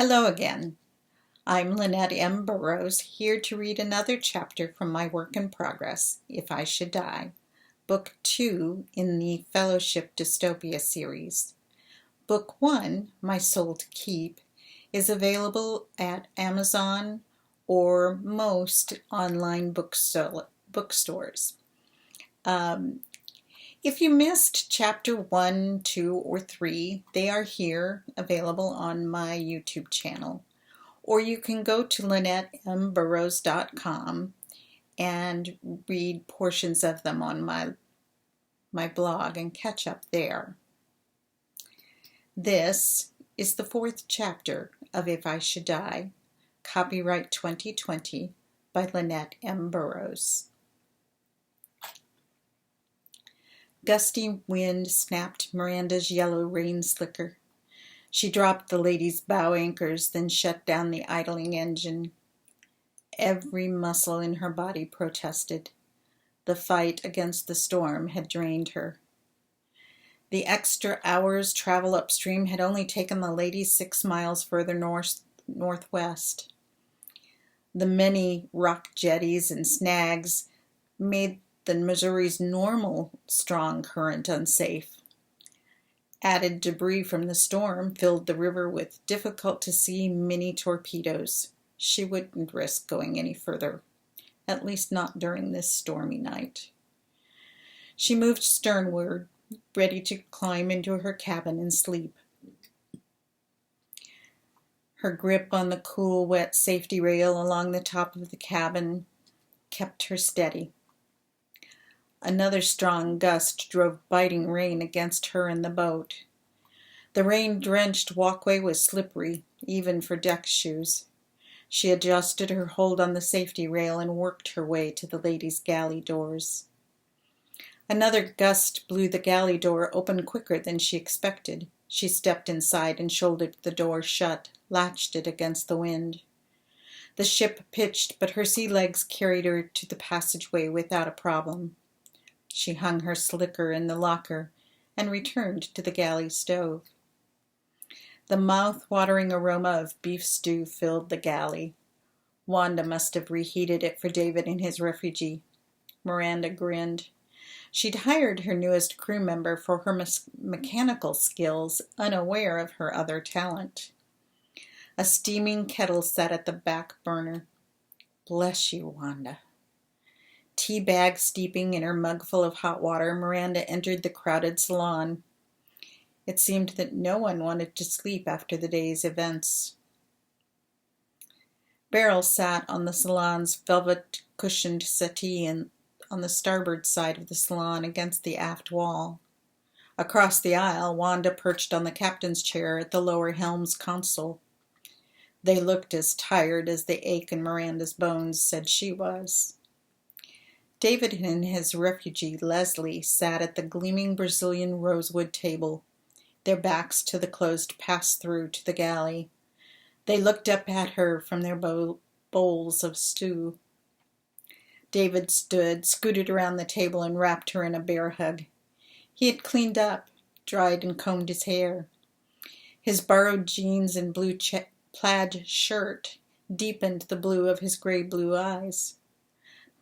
Hello again. I'm Lynette M. Burrows, here to read another chapter from my work in progress, If I Should Die, Book 2 in the Fellowship Dystopia series. Book 1, My Soul to Keep, is available at Amazon or most online bookstores. If you missed chapter 1, 2, or 3, they are here available on my YouTube channel. Or you can go to LynetteMBurrows.com and read portions of them on my blog and catch up there. This is the 4th chapter of If I Should Die, copyright 2020 by Lynette M. Burrows. Gusty wind snapped Miranda's yellow rain slicker. She dropped the lady's bow anchors, then shut down the idling engine. Every muscle in her body protested. The fight against the storm had drained her. The extra hour's travel upstream had only taken the lady 6 miles further northwest. The many rock jetties and snags made the Missouri's normal strong current unsafe. Added debris from the storm filled the river with difficult-to-see mini torpedoes. She wouldn't risk going any further, at least not during this stormy night. She moved sternward, ready to climb into her cabin and sleep. Her grip on the cool, wet safety rail along the top of the cabin kept her steady. Another strong gust drove biting rain against her and the boat. The rain-drenched walkway was slippery, even for deck shoes. She adjusted her hold on the safety rail and worked her way to the ladies' galley doors. Another gust blew the galley door open quicker than she expected. She stepped inside and shouldered the door shut, latched it against the wind. The ship pitched, but her sea legs carried her to the passageway without a problem. She hung her slicker in the locker and returned to the galley stove. The mouth-watering aroma of beef stew filled the galley. Wanda must have reheated it for David and his refugee. Miranda grinned. She'd hired her newest crew member for her mechanical skills, unaware of her other talent. A steaming kettle sat at the back burner. Bless you, Wanda. Tea bag steeping in her mug full of hot water, Miranda entered the crowded salon. It seemed that no one wanted to sleep after the day's events. Beryl sat on the salon's velvet-cushioned settee on the starboard side of the salon against the aft wall. Across the aisle, Wanda perched on the captain's chair at the lower helm's console. They looked as tired as the ache in Miranda's bones said she was. David and his refugee, Leslie, sat at the gleaming Brazilian rosewood table, their backs to the closed pass-through to the galley. They looked up at her from their bowls of stew. David scooted around the table and wrapped her in a bear hug. He had cleaned up, dried and combed his hair. His borrowed jeans and blue plaid shirt deepened the blue of his gray-blue eyes.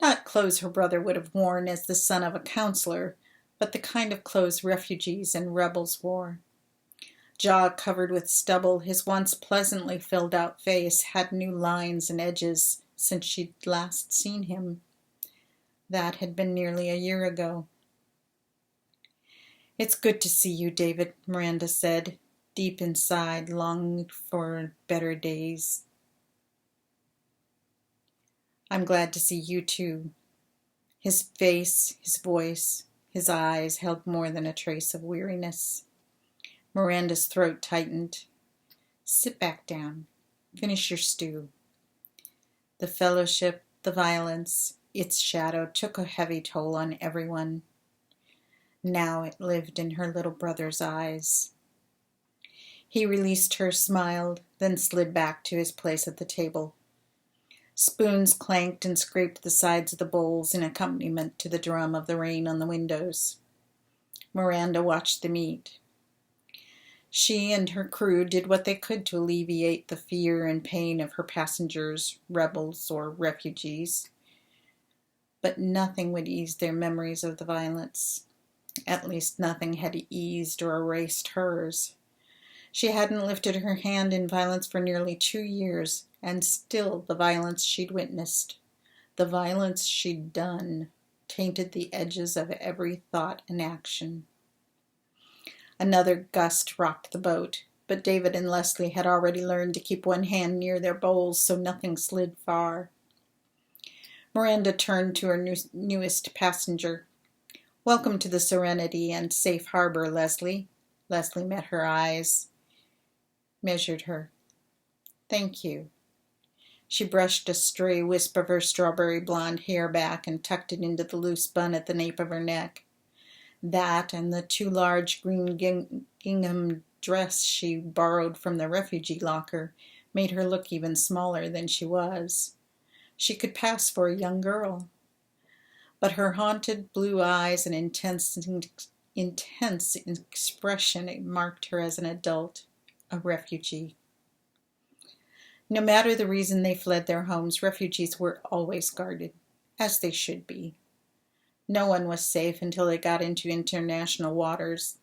Not clothes her brother would have worn as the son of a counselor, but the kind of clothes refugees and rebels wore. Jaw covered with stubble, his once pleasantly filled-out face had new lines and edges since she'd last seen him. That had been nearly a year ago. "It's good to see you, David," Miranda said, deep inside, longing for better days. "I'm glad to see you too." His face, his voice, his eyes held more than a trace of weariness. Miranda's throat tightened. "Sit back down. Finish your stew." The fellowship, the violence, its shadow took a heavy toll on everyone. Now it lived in her little brother's eyes. He released her, smiled, then slid back to his place at the table. Spoons clanked and scraped the sides of the bowls in accompaniment to the drum of the rain on the windows. Miranda watched them eat. She and her crew did what they could to alleviate the fear and pain of her passengers, rebels or refugees, but nothing would ease their memories of the violence. At least nothing had eased or erased hers. She hadn't lifted her hand in violence for nearly 2 years, and still the violence she'd witnessed, the violence she'd done, tainted the edges of every thought and action. Another gust rocked the boat, but David and Leslie had already learned to keep one hand near their bowls so nothing slid far. Miranda turned to her newest passenger. "Welcome to the Serenity and safe harbor, Leslie." Leslie met her eyes, measured her. "Thank you." She brushed a stray wisp of her strawberry blonde hair back and tucked it into the loose bun at the nape of her neck. That and the too large green gingham dress she borrowed from the refugee locker made her look even smaller than she was. She could pass for a young girl. But her haunted blue eyes and intense expression marked her as an adult, a refugee. No matter the reason they fled their homes, refugees were always guarded, as they should be. No one was safe until they got into international waters,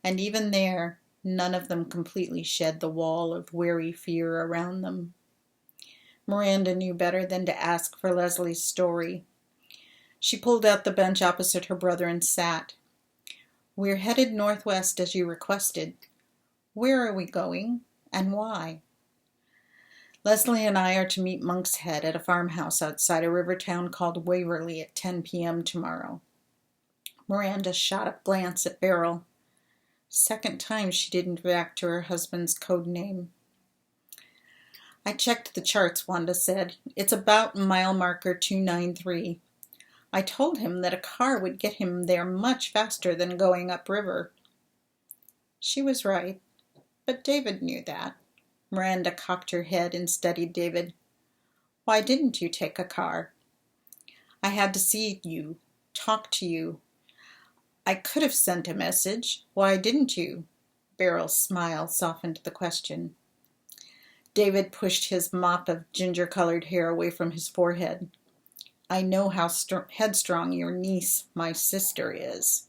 and even there, none of them completely shed the wall of wary fear around them. Miranda knew better than to ask for Leslie's story. She pulled out the bench opposite her brother and sat. "We're headed northwest as you requested. Where are we going, and why?" "Leslie and I are to meet Monk's Head at a farmhouse outside a river town called Waverly at 10 p.m. tomorrow." Miranda shot a glance at Beryl. Second time she didn't react to her husband's code name. "I checked the charts," Wanda said. "It's about mile marker 293. I told him that a car would get him there much faster than going upriver." She was right, but David knew that. Miranda cocked her head and studied David. "Why didn't you take a car?" "I had to see you, talk to you. I could have sent a message. Why didn't you?" Beryl's smile softened the question. David pushed his mop of ginger-colored hair away from his forehead. "I know how headstrong your niece, my sister, is.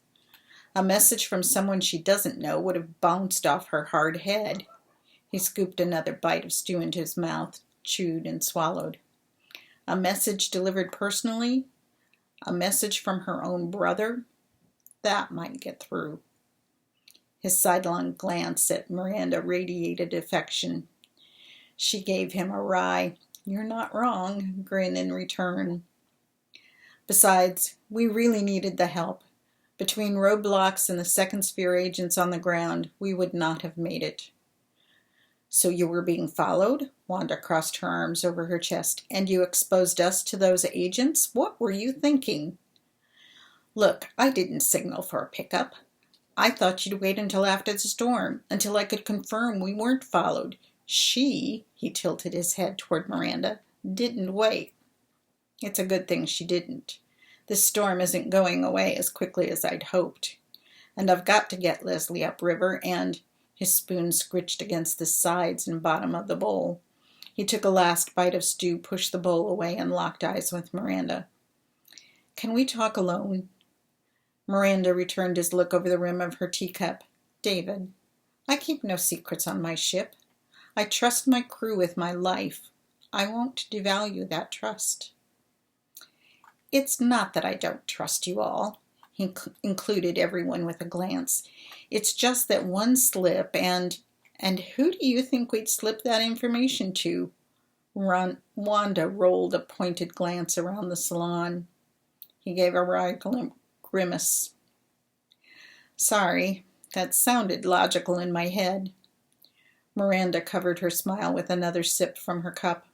A message from someone she doesn't know would have bounced off her hard head." He scooped another bite of stew into his mouth, chewed and swallowed. "A message delivered personally? A message from her own brother? That might get through." His sidelong glance at Miranda radiated affection. She gave him a wry, "You're not wrong," grin in return. "Besides, we really needed the help. Between roadblocks and the Second Sphere agents on the ground, we would not have made it." "So you were being followed?" Wanda crossed her arms over her chest. "And you exposed us to those agents? What were you thinking?" "Look, I didn't signal for a pickup. I thought you'd wait until after the storm, until I could confirm we weren't followed. She," he tilted his head toward Miranda, "didn't wait. It's a good thing she didn't. This storm isn't going away as quickly as I'd hoped. And I've got to get Leslie upriver and—" His spoon scritched against the sides and bottom of the bowl. He took a last bite of stew, pushed the bowl away, and locked eyes with Miranda. "Can we talk alone?" Miranda returned his look over the rim of her teacup. "David, I keep no secrets on my ship. I trust my crew with my life. I won't devalue that trust." "It's not that I don't trust you all." He included everyone with a glance. "It's just that one slip and who do you think we'd slip that information to?" Wanda rolled a pointed glance around the salon. He gave a wry grimace. "Sorry, that sounded logical in my head." Miranda covered her smile with another sip from her cup.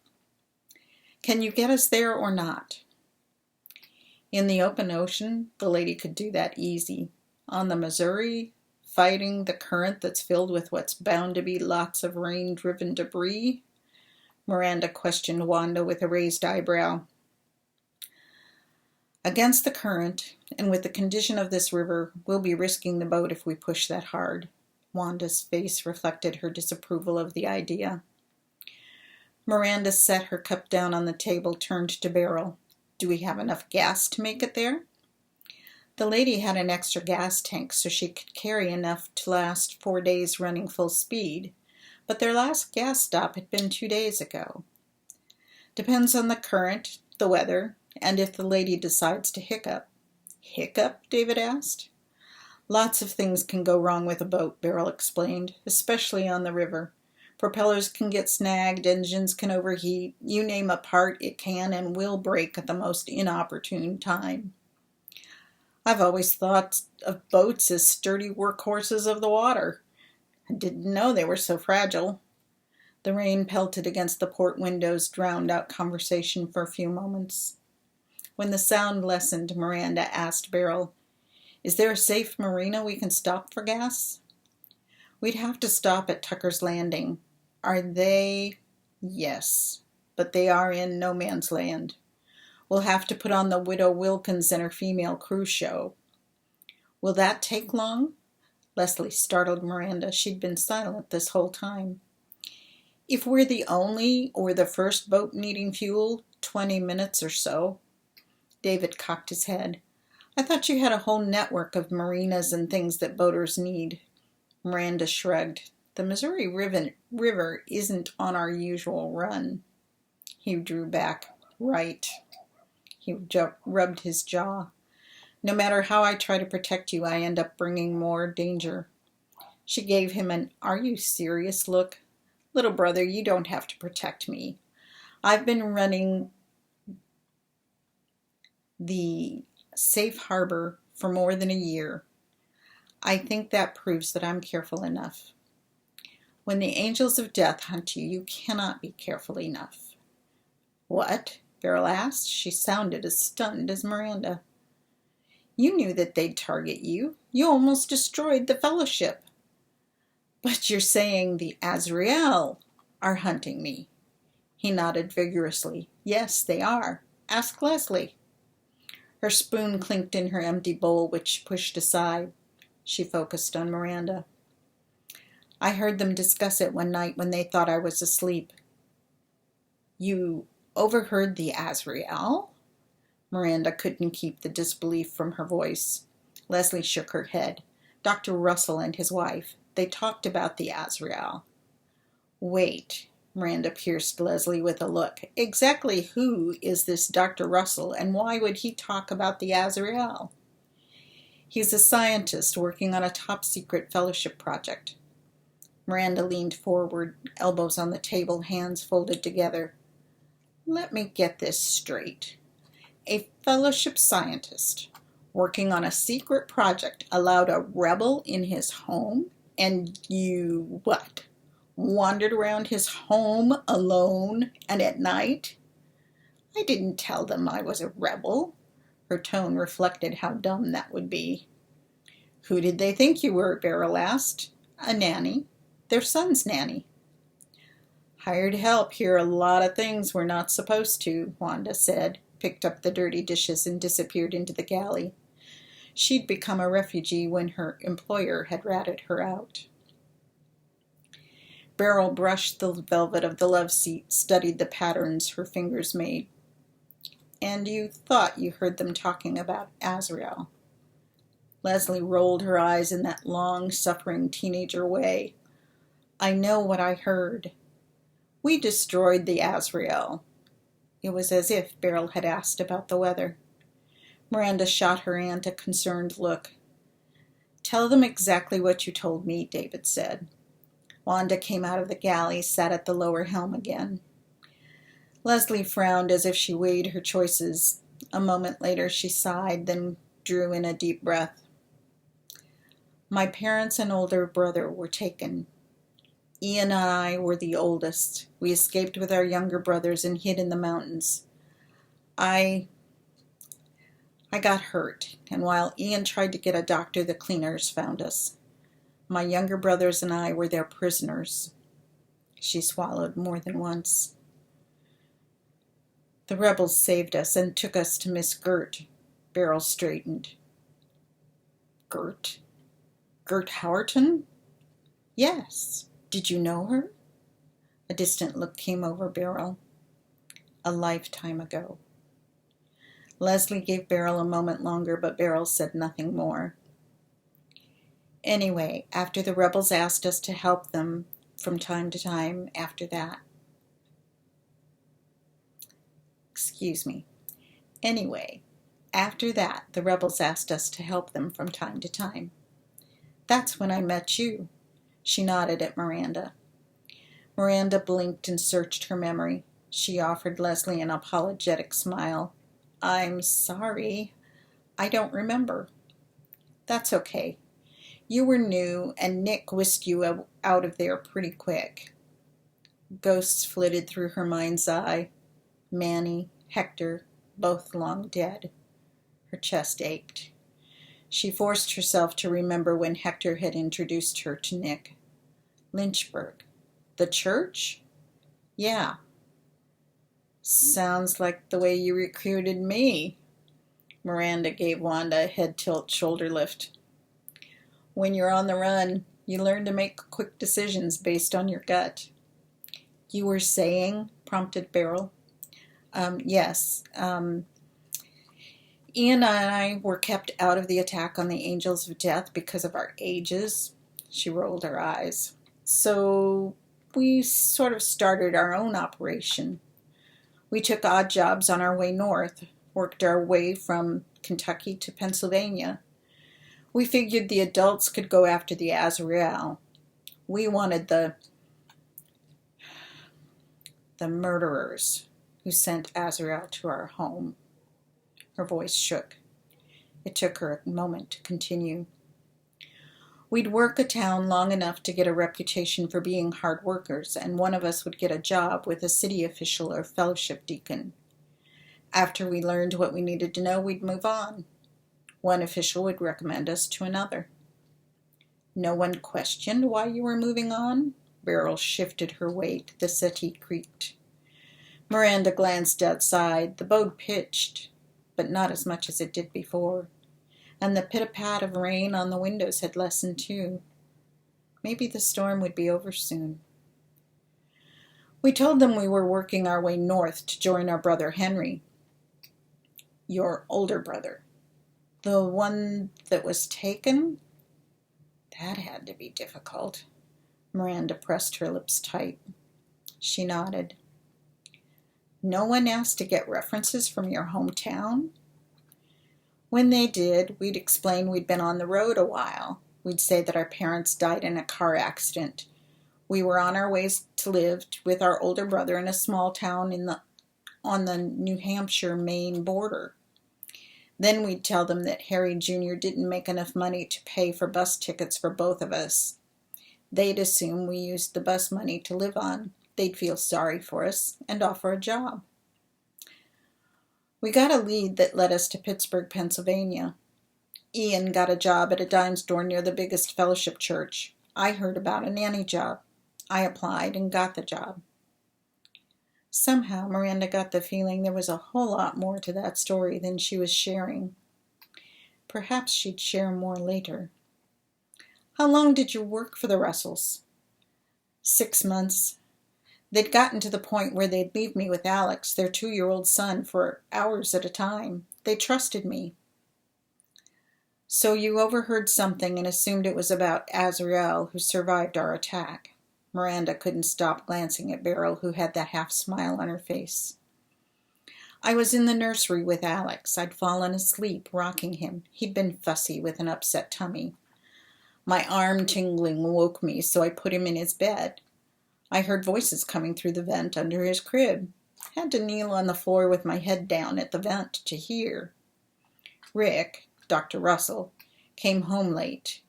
"Can you get us there or not?" In the open ocean, the lady could do that easy. On the Missouri, fighting the current that's filled with what's bound to be lots of rain-driven debris? Miranda questioned Wanda with a raised eyebrow. "Against the current, and with the condition of this river, we'll be risking the boat if we push that hard. Wanda's face reflected her disapproval of the idea. Miranda set her cup down on the table, turned to Beryl. Do we have enough gas to make it there? The lady had an extra gas tank, so she could carry enough to last 4 days running full speed, but their last gas stop had been 2 days ago. Depends on the current, the weather, and if the lady decides to hiccup. Hiccup? David asked. Lots of things can go wrong with a boat, Beryl explained, especially on the river. Propellers can get snagged, engines can overheat, you name a part, it can and will break at the most inopportune time. I've always thought of boats as sturdy workhorses of the water. I didn't know they were so fragile. The rain pelted against the port windows, drowned out conversation for a few moments. When the sound lessened, Miranda asked Beryl, Is there a safe marina we can stop for gas? We'd have to stop at Tucker's Landing. Are they? Yes, but they are in no man's land. We'll have to put on the Widow Wilkins and her female crew show. Will that take long? Leslie startled Miranda. She'd been silent this whole time. If we're the only or the first boat needing fuel, 20 minutes or so. David cocked his head. I thought you had a whole network of marinas and things that boaters need. Miranda shrugged. The Missouri River isn't on our usual run. He drew back. Right. He rubbed his jaw. No matter how I try to protect you, I end up bringing more danger. She gave him an "Are you serious?" look. Little brother, you don't have to protect me. I've been running the safe harbor for more than a year. I think that proves that I'm careful enough. When the angels of death hunt you, you cannot be careful enough. What? Beryl asked. She sounded as stunned as Miranda. You knew that they'd target you. You almost destroyed the Fellowship. But you're saying the Azrael are hunting me. He nodded vigorously. Yes, they are. Ask Leslie. Her spoon clinked in her empty bowl, which she pushed aside. She focused on Miranda. I heard them discuss it one night when they thought I was asleep. You overheard the Azrael? Miranda couldn't keep the disbelief from her voice. Leslie shook her head. Dr. Russell and his wife. They talked about the Azrael. Wait, Miranda pierced Leslie with a look. Exactly who is this Dr. Russell, and why would he talk about the Azrael? He's a scientist working on a top-secret fellowship project. Miranda leaned forward, elbows on the table, hands folded together. Let me get this straight. A fellowship scientist working on a secret project allowed a rebel in his home, and you, what, wandered around his home alone and at night? I didn't tell them I was a rebel. Her tone reflected how dumb that would be. Who did they think you were? Beryl asked. A nanny. Their son's nanny. Hired help hear a lot of things we're not supposed to, Wanda said, picked up the dirty dishes and disappeared into the galley. She'd become a refugee when her employer had ratted her out. Beryl brushed the velvet of the love seat, studied the patterns her fingers made. And you thought you heard them talking about Azrael. Leslie rolled her eyes in that long-suffering teenager way. I know what I heard. We destroyed the Azrael. It was as if Beryl had asked about the weather. Miranda shot her aunt a concerned look. Tell them exactly what you told me, David said. Wanda came out of the galley, sat at the lower helm again. Leslie frowned as if she weighed her choices. A moment later she sighed, then drew in a deep breath. My parents and older brother were taken. Ian and I were the oldest. We escaped with our younger brothers and hid in the mountains. I got hurt, and while Ian tried to get a doctor, the cleaners found us. My younger brothers and I were their prisoners. She swallowed more than once. The rebels saved us and took us to Miss Gert. Beryl straightened. Gert? Gert Howerton? Yes. Did you know her? A distant look came over Beryl. A lifetime ago. Leslie gave Beryl a moment longer, but Beryl said nothing more. Anyway, after the rebels asked us to help them from time to time after that. Excuse me. Anyway, after that, the rebels asked us to help them from time to time. That's when I met you. She nodded at Miranda. Miranda blinked and searched her memory. She offered Leslie an apologetic smile. I'm sorry. I don't remember. That's okay. You were new, and Nick whisked you out of there pretty quick. Ghosts flitted through her mind's eye. Manny, Hector, both long dead. Her chest ached. She forced herself to remember when Hector had introduced her to Nick. Lynchburg. The church? Yeah. Sounds like the way you recruited me. Miranda gave Wanda a head tilt shoulder lift. When you're on the run, you learn to make quick decisions based on your gut. You were saying, prompted Beryl. Yes. Ian and I were kept out of the attack on the Angels of Death because of our ages. She rolled her eyes. So we sort of started our own operation. We took odd jobs on our way north, worked our way from Kentucky to Pennsylvania. We figured the adults could go after the Azrael. We wanted the murderers who sent Azrael to our home. Her voice shook. It took her a moment to continue. We'd work a town long enough to get a reputation for being hard workers, and one of us would get a job with a city official or fellowship deacon. After we learned what we needed to know, we'd move on. One official would recommend us to another. No one questioned why you were moving on? Beryl shifted her weight. The settee creaked. Miranda glanced outside. The boat pitched, but not as much as it did before. And the pit-a-pat of rain on the windows had lessened too. Maybe the storm would be over soon. We told them we were working our way north to join our brother Henry. Your older brother. The one that was taken? That had to be difficult. Miranda pressed her lips tight. She nodded. No one asked to get references from your hometown? When they did, we'd explain we'd been on the road a while. We'd say that our parents died in a car accident. We were on our ways to live with our older brother in a small town on the New Hampshire-Maine border. Then we'd tell them that Harry Jr. didn't make enough money to pay for bus tickets for both of us. They'd assume we used the bus money to live on. They'd feel sorry for us and offer a job. We got a lead that led us to Pittsburgh, Pennsylvania. Ian got a job at a dime store near the biggest fellowship church. I heard about a nanny job. I applied and got the job. Somehow Miranda got the feeling there was a whole lot more to that story than she was sharing. Perhaps she'd share more later. How long did you work for the Russells? 6 months. They'd gotten to the point where they'd leave me with Alex, their 2-year-old son, for hours at a time. They trusted me. So you overheard something and assumed it was about Azrael, who survived our attack. Miranda couldn't stop glancing at Beryl, who had that half-smile on her face. I was in the nursery with Alex. I'd fallen asleep, rocking him. He'd been fussy with an upset tummy. My arm tingling woke me, so I put him in his bed. I heard voices coming through the vent under his crib. Had to kneel on the floor with my head down at the vent to hear. Rick, Dr. Russell, came home late.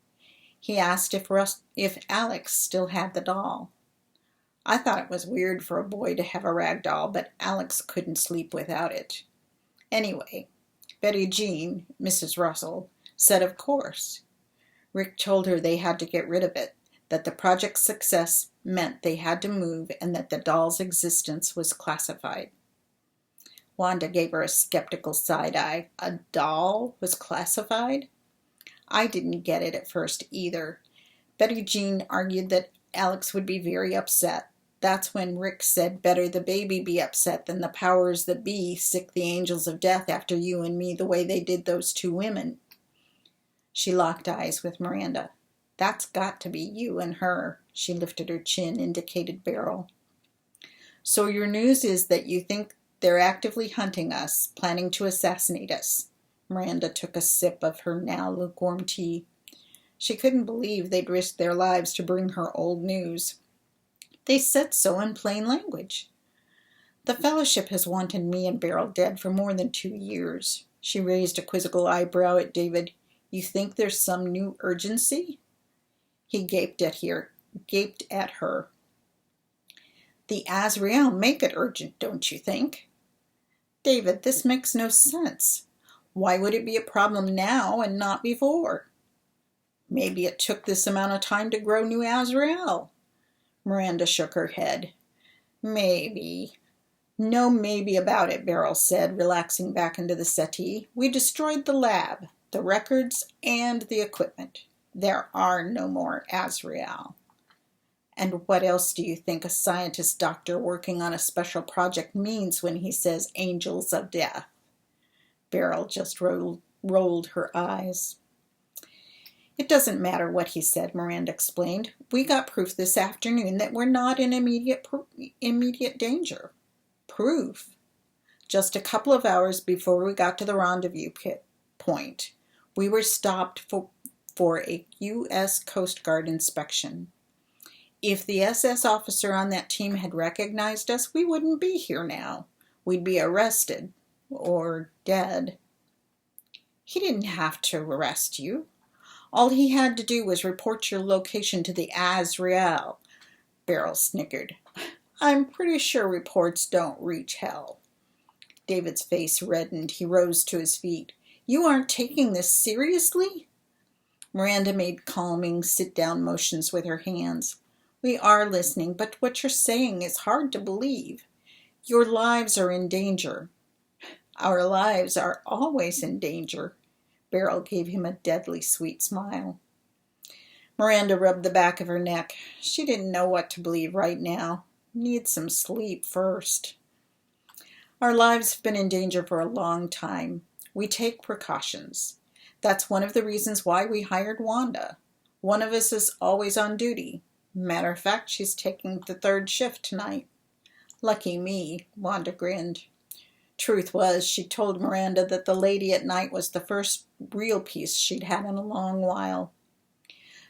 He asked if Alex still had the doll. I thought it was weird for a boy to have a rag doll, but Alex couldn't sleep without it. Anyway, Betty Jean, Mrs. Russell, said of course. Rick told her they had to get rid of it, that the project's success meant they had to move, and that the doll's existence was classified. Wanda gave her a skeptical side eye. A doll was classified? I didn't get it at first either. Betty Jean argued that Alex would be very upset. That's when Rick said, better the baby be upset than the powers that be sick the angels of death after you and me the way they did those two women. She locked eyes with Miranda. That's got to be you and her. She lifted her chin, indicated Beryl. So your news is that you think they're actively hunting us, planning to assassinate us. Miranda took a sip of her now lukewarm tea. She couldn't believe they'd risked their lives to bring her old news. They said so in plain language. The Fellowship has wanted me and Beryl dead for more than 2 years. She raised a quizzical eyebrow at David. You think there's some new urgency? He gaped at her. The Azrael make it urgent, don't you think? David, this makes no sense. Why would it be a problem now and not before? Maybe it took this amount of time to grow new Azrael. Miranda shook her head. Maybe. No maybe about it, Beryl said, relaxing back into the settee. We destroyed the lab, the records, and the equipment. There are no more Azrael. And what else do you think a scientist doctor working on a special project means when he says angels of death? Beryl just rolled her eyes. It doesn't matter what he said, Miranda explained. We got proof this afternoon that we're not in immediate danger. Proof? Just a couple of hours before we got to the rendezvous point, we were stopped for a U.S. Coast Guard inspection. If the SS officer on that team had recognized us, we wouldn't be here now. We'd be arrested. Or dead. He didn't have to arrest you. All he had to do was report your location to the Azrael. Beryl snickered. I'm pretty sure reports don't reach hell. David's face reddened. He rose to his feet. You aren't taking this seriously? Miranda made calming sit-down motions with her hands. We are listening, but what you're saying is hard to believe. Your lives are in danger. Our lives are always in danger. Beryl gave him a deadly sweet smile. Miranda rubbed the back of her neck. She didn't know what to believe right now. Need some sleep first. Our lives have been in danger for a long time. We take precautions. That's one of the reasons why we hired Wanda. One of us is always on duty. Matter of fact, she's taking the 3rd shift tonight. Lucky me, Wanda grinned. Truth was, she told Miranda that the lady at night was the first real peace she'd had in a long while.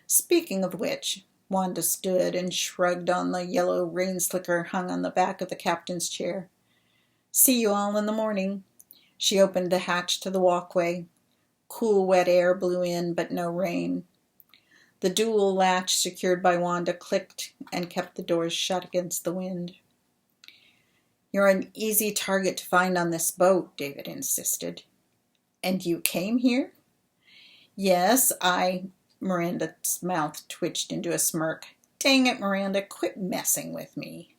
Speaking of which, Wanda stood and shrugged on the yellow rain slicker hung on the back of the captain's chair. See you all in the morning. She opened the hatch to the walkway. Cool, wet air blew in, but no rain. The dual latch secured by Wanda clicked and kept the doors shut against the wind. You're an easy target to find on this boat, David insisted. And you came here? Yes, Miranda's mouth twitched into a smirk. Dang it, Miranda, quit messing with me.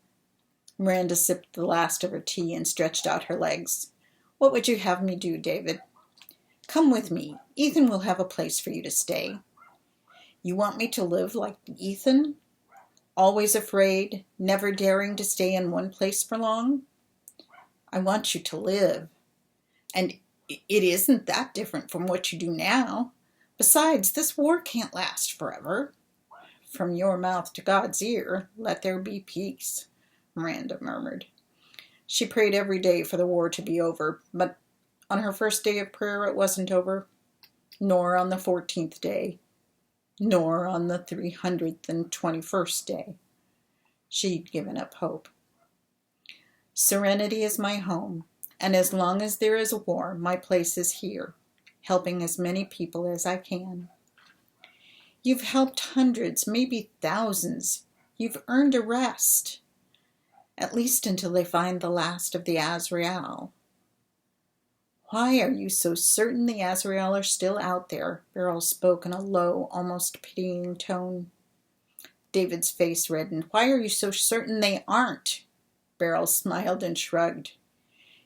Miranda sipped the last of her tea and stretched out her legs. What would you have me do, David? Come with me. Ethan will have a place for you to stay. You want me to live like Ethan? Always afraid, never daring to stay in one place for long? I want you to live. And it isn't that different from what you do now. Besides, this war can't last forever. From your mouth to God's ear, let there be peace, Miranda murmured. She prayed every day for the war to be over, but on her first day of prayer it wasn't over, nor on the 14th day, nor on the 321st day. She'd given up hope. Serenity is my home, and as long as there is a war, my place is here, helping as many people as I can. You've helped hundreds, maybe thousands. You've earned a rest, at least until they find the last of the Azrael. Why are you so certain the Azrael are still out there? Beryl spoke in a low, almost pitying tone. David's face reddened. Why are you so certain they aren't? Beryl smiled and shrugged.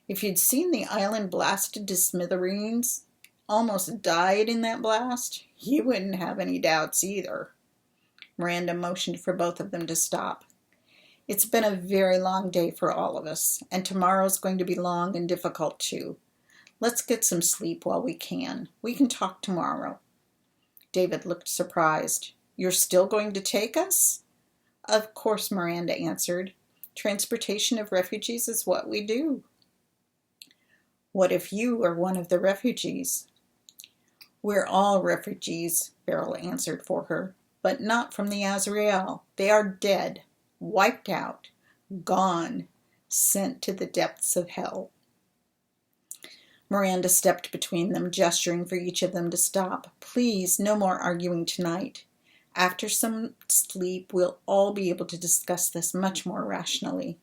If you'd seen the island blasted to smithereens, almost died in that blast, you wouldn't have any doubts either. Miranda motioned for both of them to stop. It's been a very long day for all of us, and tomorrow's going to be long and difficult too. Let's get some sleep while we can. We can talk tomorrow. David looked surprised. You're still going to take us? Of course, Miranda answered. Transportation of refugees is what we do. What if you are one of the refugees? We're all refugees, Beryl answered for her, but not from the Azrael. They are dead, wiped out, gone, sent to the depths of hell. Miranda stepped between them, gesturing for each of them to stop. Please, no more arguing tonight. After some sleep, we'll all be able to discuss this much more rationally.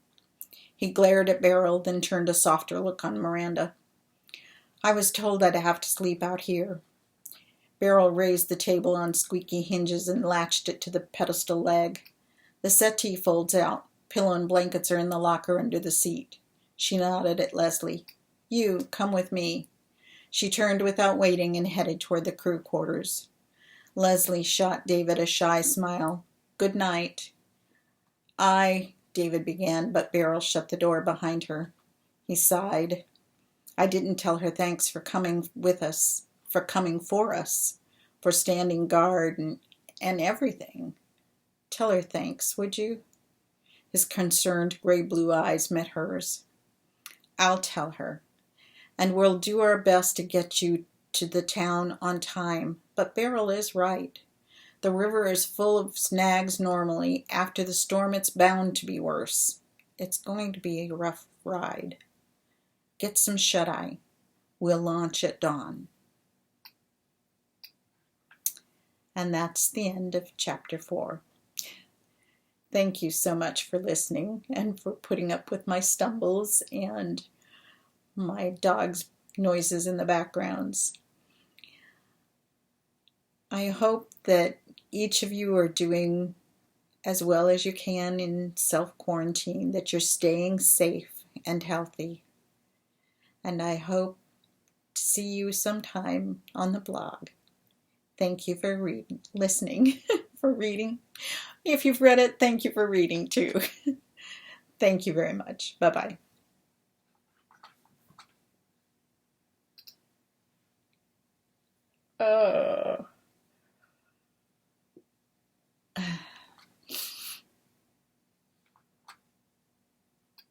He glared at Beryl, then turned a softer look on Miranda. I was told I'd have to sleep out here. Beryl raised the table on squeaky hinges and latched it to the pedestal leg. The settee folds out. Pillow and blankets are in the locker under the seat. She nodded at Leslie. You, come with me. She turned without waiting and headed toward the crew quarters. Leslie shot David a shy smile. Good night. David began, but Beryl shut the door behind her. He sighed. I didn't tell her thanks for coming with us, for coming for us, for standing guard and everything. Tell her thanks, would you? His concerned gray-blue eyes met hers. I'll tell her. And we'll do our best to get you to the town on time. But Beryl is right. The river is full of snags normally. After the storm, it's bound to be worse. It's going to be a rough ride. Get some shut-eye. We'll launch at dawn. And that's the end of Chapter 4. Thank you so much for listening and for putting up with my stumbles and my dog's noises in the backgrounds. I hope that each of you are doing as well as you can in self-quarantine, that you're staying safe and healthy. And I hope to see you sometime on the blog. Thank you for listening, for reading. If you've read it, thank you for reading too. Thank you very much. Bye-bye.